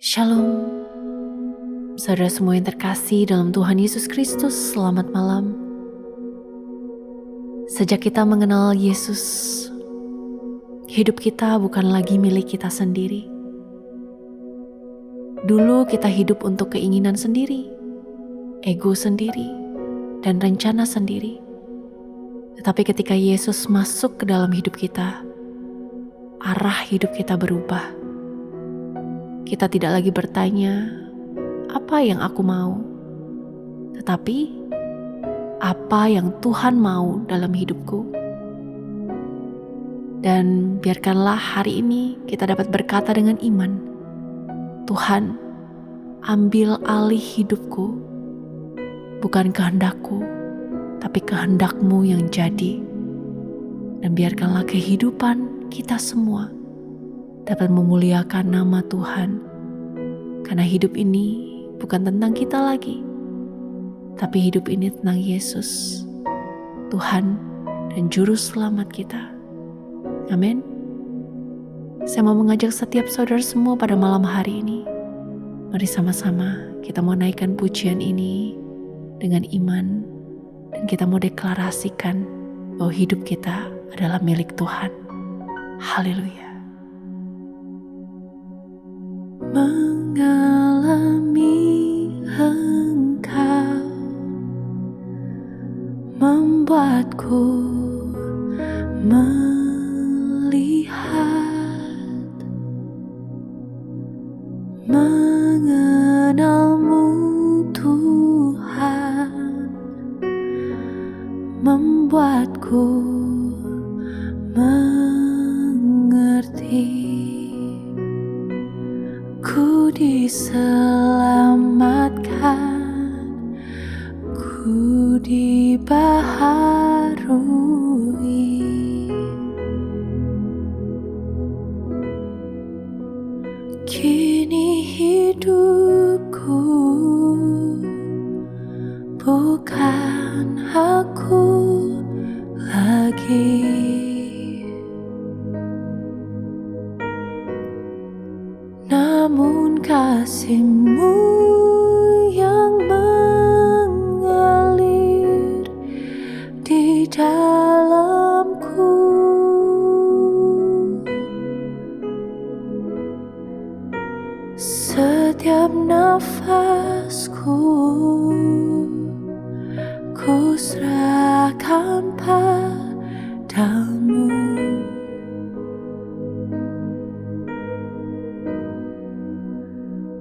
Shalom, saudara semua yang terkasih dalam Tuhan Yesus Kristus, selamat malam. Sejak kita mengenal Yesus, hidup kita bukan lagi milik kita sendiri. Dulu kita hidup untuk keinginan sendiri, ego sendiri, dan rencana sendiri. Tetapi ketika Yesus masuk ke dalam hidup kita, arah hidup kita berubah. Kita tidak lagi bertanya, apa yang aku mau? Tetapi, apa yang Tuhan mau dalam hidupku? Dan biarkanlah hari ini kita dapat berkata dengan iman, Tuhan, ambil alih hidupku, bukan kehendakku, tapi kehendak-Mu yang jadi. Dan biarkanlah kehidupan kita semua dapat memuliakan nama Tuhan, karena hidup ini bukan tentang kita lagi, tapi hidup ini tentang Yesus, Tuhan dan Juru Selamat kita. Amin. Saya mau mengajak setiap saudara semua pada malam hari ini. Mari sama-sama kita mau naikkan pujian ini dengan iman, dan kita mau deklarasikan bahwa hidup kita adalah milik Tuhan. Haleluya. Mengalami Engkau membuatku melihat, mengenal-Mu Tuhan membuatku mengerti. Ku diselamatkan, ku dibaharui. Kini hidupku bukan aku lagi, namun kasih-Mu yang mengalir di dalamku. Setiap nafasku ku serahkan padamu.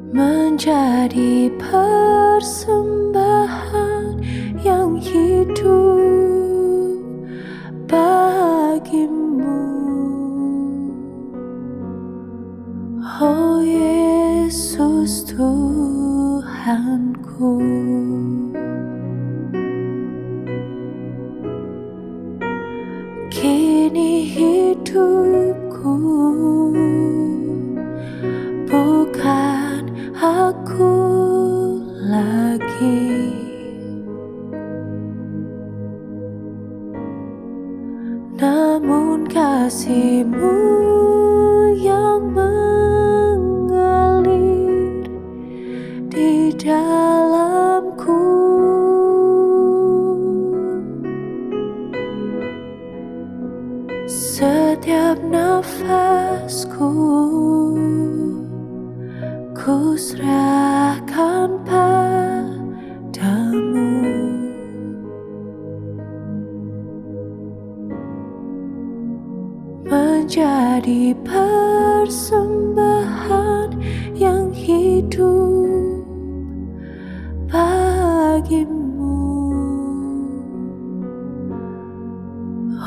Menjadi persembahan yang hidup bagi-Mu. Oh Yesus Tuhanku, kini hidupku bukan aku lagi, namun kasih-Mu yang mengalir di dalamku. Setiap nafasku ku serahkan padamu. Menjadi persembahan yang hidup bagi-Mu.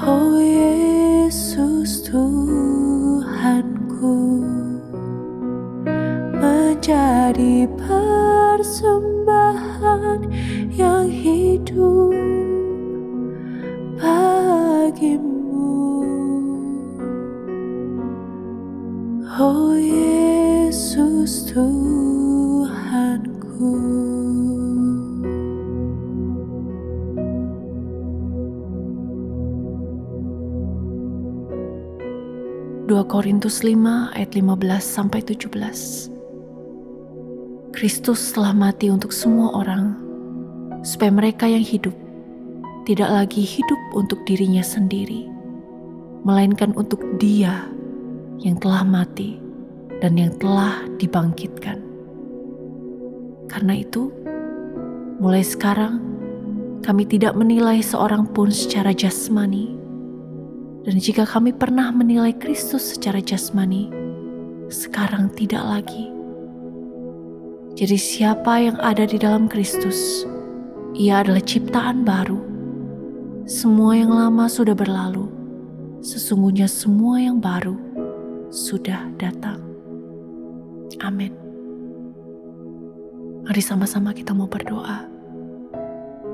Oh Yesus Tuhanku, menjadi persembahan yang hidup bagi-Mu. Oh Yesus Tuhanku. 2 Korintus 5 ayat 15-17. Kristus telah mati untuk semua orang, supaya mereka yang hidup tidak lagi hidup untuk dirinya sendiri, melainkan untuk Dia yang telah mati dan yang telah dibangkitkan. Karena itu, mulai sekarang kami tidak menilai seorang pun secara jasmani, dan jika kami pernah menilai Kristus secara jasmani, sekarang tidak lagi. Jadi siapa yang ada di dalam Kristus, ia adalah ciptaan baru. Semua yang lama sudah berlalu, sesungguhnya semua yang baru sudah datang. Amin. Mari sama-sama kita mau berdoa.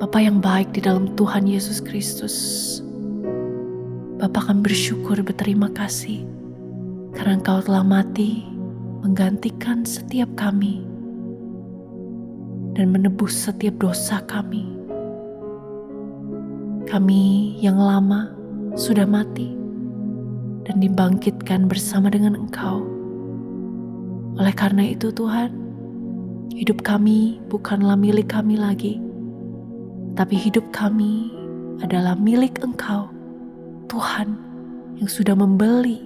Bapa yang baik di dalam Tuhan Yesus Kristus, Bapa kami bersyukur berterima kasih karena Engkau telah mati menggantikan setiap kami dan menebus setiap dosa kami. Kami yang lama sudah mati dan dibangkitkan bersama dengan Engkau. Oleh karena itu Tuhan, hidup kami bukanlah milik kami lagi, tapi hidup kami adalah milik Engkau, Tuhan, yang sudah membeli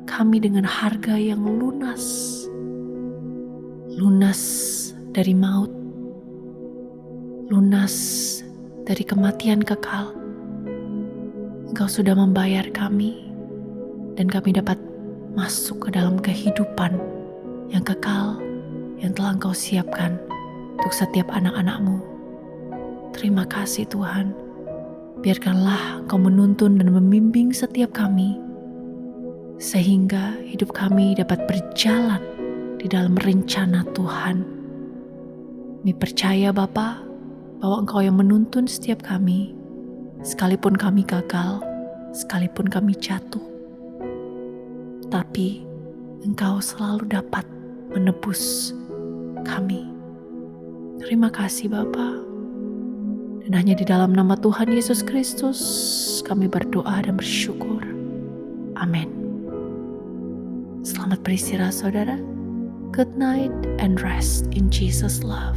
kami dengan harga yang lunas. Lunas dari maut, lunas dari kematian kekal. Engkau sudah membayar kami, dan kami dapat masuk ke dalam kehidupan yang kekal yang telah Engkau siapkan untuk setiap anak-anak-Mu. Terima kasih Tuhan. Biarkanlah Engkau menuntun dan membimbing setiap kami, sehingga hidup kami dapat berjalan di dalam rencana Tuhan. Kami percaya Bapa, bahwa Engkau yang menuntun setiap kami, sekalipun kami gagal, sekalipun kami jatuh. Tapi Engkau selalu dapat menebus kami. Terima kasih Bapa. Dan hanya di dalam nama Tuhan Yesus Kristus kami berdoa dan bersyukur. Amin. Selamat beristirahat saudara. Good night and rest in Jesus' love.